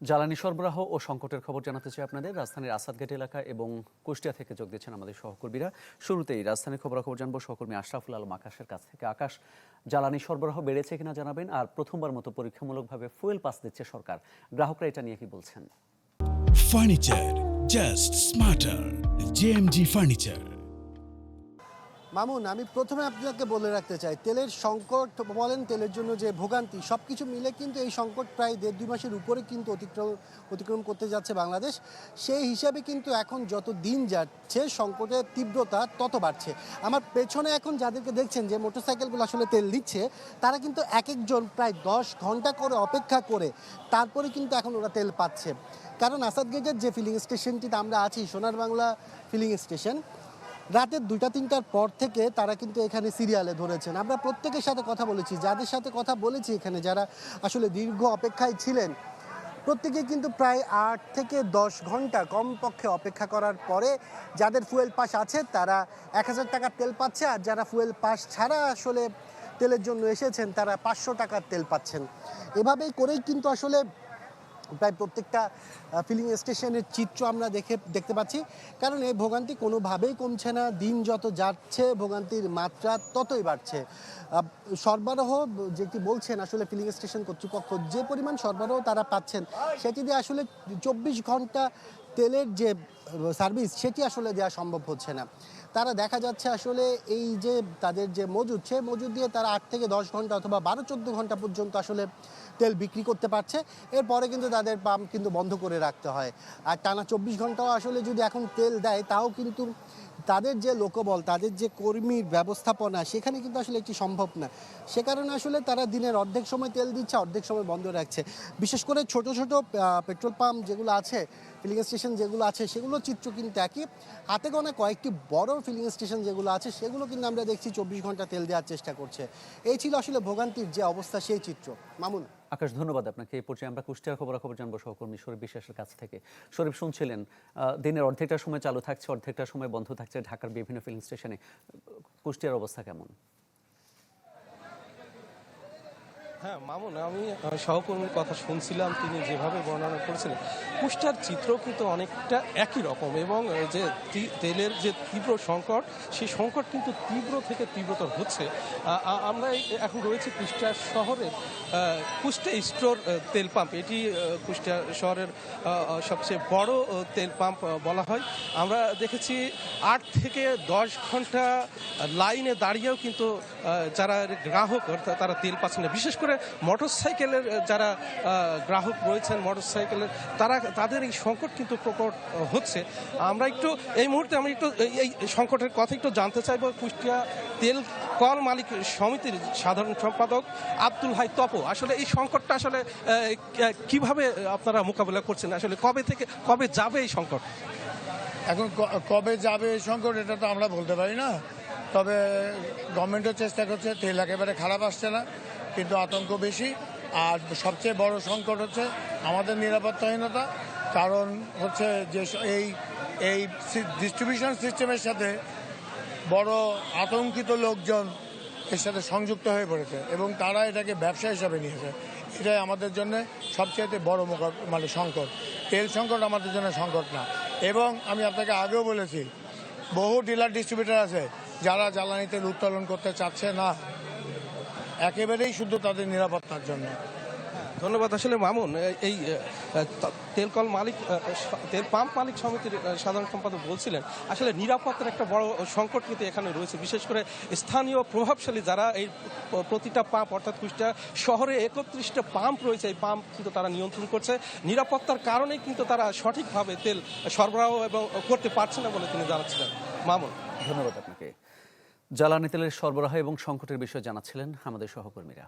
জ্বালানি সরবরাহ ও সংকটের খবর জানাতে চাই আপনাদের। রাজধানীর আসাদঘাট এলাকা এবং কুষ্টিয়া থেকে যোগ দিচ্ছেন আমাদের সহকর্মীরা। শুরুতেই রাজধানীর খবরাখবর জানবো সহকর্মী আশরাফুল আলম আকাশের কাছ থেকে। আকাশ, জ্বালানি সরবরাহ বেড়েছে কিনা জানাবেন, আর প্রথমবার মতো পরীক্ষামূলকভাবে ফুয়েল পাস দিচ্ছে সরকার, গ্রাহকরা এটা নিয়ে কি বলছেন? Furniture just smarter, JMG furniture. Mamun, আমি প্রথমে আপনাকে বলে রাখতে চাই, তেলের সংকট বলেন, তেলের জন্য যে ভোগান্তি, সব কিছু মিলে কিন্তু এই সংকট প্রায় ১.৫-২ মাসের উপরে কিন্তু অতিক্রম করতে যাচ্ছে বাংলাদেশ। সেই হিসাবে কিন্তু এখন যত দিন যাচ্ছে সংকটের তীব্রতা তত বাড়ছে। আমার পেছনে এখন যাদেরকে দেখছেন যে মোটরসাইকেলগুলো আসলে তেল দিচ্ছে, তারা কিন্তু এক একজন প্রায় ১০ ঘন্টা করে অপেক্ষা করে তারপরে কিন্তু এখন ওরা তেল পাচ্ছে। কারণ আসাদগেটের যে ফিলিং স্টেশনটিতে আমরা আছি, সোনার বাংলা ফিলিং স্টেশন, রাতের ২টা-৩টার পর থেকে তারা কিন্তু এখানে সিরিয়ালে ধরেছেন। আমরা প্রত্যেকের সাথে কথা বলেছি, যাদের সাথে কথা বলেছি এখানে যারা আসলে দীর্ঘ অপেক্ষায় ছিলেন, প্রত্যেকেই কিন্তু প্রায় ৮ থেকে ১০ ঘন্টা কমপক্ষে অপেক্ষা করার পরে যাদের ফুয়েল পাস আছে তারা ১,০০০ টাকার তেল পাচ্ছে, আর যারা ফুয়েল পাস ছাড়া আসলে তেলের জন্য এসেছেন তারা ৫০০ টাকার তেল পাচ্ছেন। এভাবেই করেই কিন্তু আসলে প্রায় প্রত্যেকটা ফিলিং স্টেশনের চিত্র আমরা দেখতে পাচ্ছি। কারণ এই ভোগান্তি কোনোভাবেই কমছে না, দিন যত যাচ্ছে ভোগান্তির মাত্রা ততই বাড়ছে। সরবরাহ যেটি বলছেন আসলে ফিলিং স্টেশন কর্তৃপক্ষ, যে পরিমাণ সরবরাহ তারা পাচ্ছেন সেটি দিয়ে আসলে ২৪ ঘন্টা তেলের যে সার্ভিস সেটি আসলে দেওয়া সম্ভব হচ্ছে না। তারা দেখা যাচ্ছে আসলে এই যে তাদের যে মজুদ, সে মজুদ দিয়ে তারা ৮ থেকে ১০ ঘন্টা অথবা ১২-১৪ ঘন্টা পর্যন্ত আসলে তেল বিক্রি করতে পারছে। এরপরে কিন্তু তাদের পাম্প কিন্তু বন্ধ করে রাখতে হয়। আর টানা ২৪ ঘন্টাও আসলে যদি এখন তেল দেয়, তাও কিন্তু তাদের যে লোকবল, তাদের যে কর্মীর ব্যবস্থাপনা, সেখানে কিন্তু আসলে এটি সম্ভব না। সে কারণে আসলে তারা দিনের অর্ধেক সময় তেল দিচ্ছে, অর্ধেক সময় বন্ধ রাখছে। বিশেষ করে ছোট ছোট পেট্রোল পাম্প যেগুলো আছে, ফিলিং স্টেশন যেগুলো আছে, সেগুলোর চিত্র কিন্তু একই। হাতে গোনা কয়েকটি বড় ফিলিং স্টেশন যেগুলো আছে সেগুলো কিন্তু আমরা দেখছি ২৪ ঘন্টা তেল দেওয়ার চেষ্টা করছে। এই ছিল আসলে ভোগান্তির যে অবস্থা, সেই চিত্র। মামুন। আকাশ, ধন্যবাদ আপনাকে। এই পর্যায়ে আমরা কুষ্টিয়ার খবরাখবর জানবো সহকর্মী শরীফ বিশ্বাসের কাছ থেকে। শরীফ, শুনছিলেন দিনের অর্ধেকটা সময় চালু থাকছে, অর্ধেকটা সময় বন্ধ থাকছে ঢাকার বিভিন্ন ফিলিং স্টেশনে। কুষ্টিয়ার অবস্থা কেমন? হ্যাঁ মামুন, আমি সহকর্মীর কথা শুনছিলাম, তিনি যেভাবে বর্ণনা করেছিলেন, কুষ্টিয়ার চিত্র কিন্তু অনেকটা একই রকম। এবং যে তেলের যে তীব্র সংকট, সেই সংকট কিন্তু তীব্র থেকে তীব্রতর হচ্ছে। আমরা এখন রয়েছে কুষ্টিয়া শহরের কুষ্টিয়া স্টোর তেল পাম্প। এটি কুষ্টিয়া শহরের সবচেয়ে বড় তেল পাম্প বলা হয়। আমরা দেখেছি ৮ থেকে ১০ ঘন্টা লাইনে দাঁড়িয়েও কিন্তু যারা গ্রাহক তারা তেল পাচ্ছেন না। বিশেষ করে মোটরসাইকেলের যারা গ্রাহক রয়েছেন, মোটরসাইকেলের তাদের এই সংকট কিন্তু প্রকট হচ্ছে। আমরা একটু এই মুহূর্তে এই সংকটের কথা একটু জানতে চাইব কুষ্টিয়া তেল কল মালিক সমিতির সাধারণ সম্পাদক আব্দুল হাই তপু। আসলে এই সংকটটা আসলে কিভাবে আপনারা মোকাবিলা করছেন? আসলে কবে যাবে এই সংকট? এখন কবে যাবে এই সংকট এটা তো আমরা বলতে পারি না। তবে গভর্নমেন্টও চেষ্টা করছে, তেল একেবারে খারাপ আসছে না, কিন্তু আতঙ্ক বেশি। আর সবচেয়ে বড় সংকট হচ্ছে আমাদের নিরাপত্তাহীনতা। কারণ হচ্ছে যে এই ডিস্ট্রিবিউশন সিস্টেমের সাথে বড় আতঙ্কিত লোকজন এর সাথে সংযুক্ত হয়ে পড়েছে এবং তারা এটাকে ব্যবসা হিসাবে নিয়েছে। এটাই আমাদের জন্য সবচেয়ে বড় সংকট। তেল সংকট আমাদের জন্য সংকট না। এবং আমি আপনাকে আগেও বলেছি, বহু ডিলার ডিস্ট্রিবিউটর আছে যারা জ্বালানি তেল উত্তোলন করতে চাচ্ছে না, একেবারেই শুধু তাদের নিরাপত্তার জন্য। ধন্যবাদ। আসলে মামুন, এই তেল পাম্প মালিক সমিতির সাধারণ সম্পাদক বলছিলেন আসলে নিরাপত্তার একটা বড় সংকট কিন্তু এখানে রয়েছে। বিশেষ করে স্থানীয় প্রভাবশালী যারা এই প্রতিটা পাম্প, অর্থাৎ কুষ্টিয়া শহরে ৩১টা পাম্প রয়েছে, এই পাম্প কিন্তু তারা নিয়ন্ত্রণ করছে। নিরাপত্তার কারণেই কিন্তু তারা সঠিকভাবে তেল সরবরাহ এবং করতে পারছে না বলে তিনি জানাচ্ছিলেন। মামুন, ধন্যবাদ আপনাকে। জ্বালানি তেলের সরবরাহ এবং সংকটের বিষয়ে জানাচ্ছিলেন আমাদের সহকর্মীরা।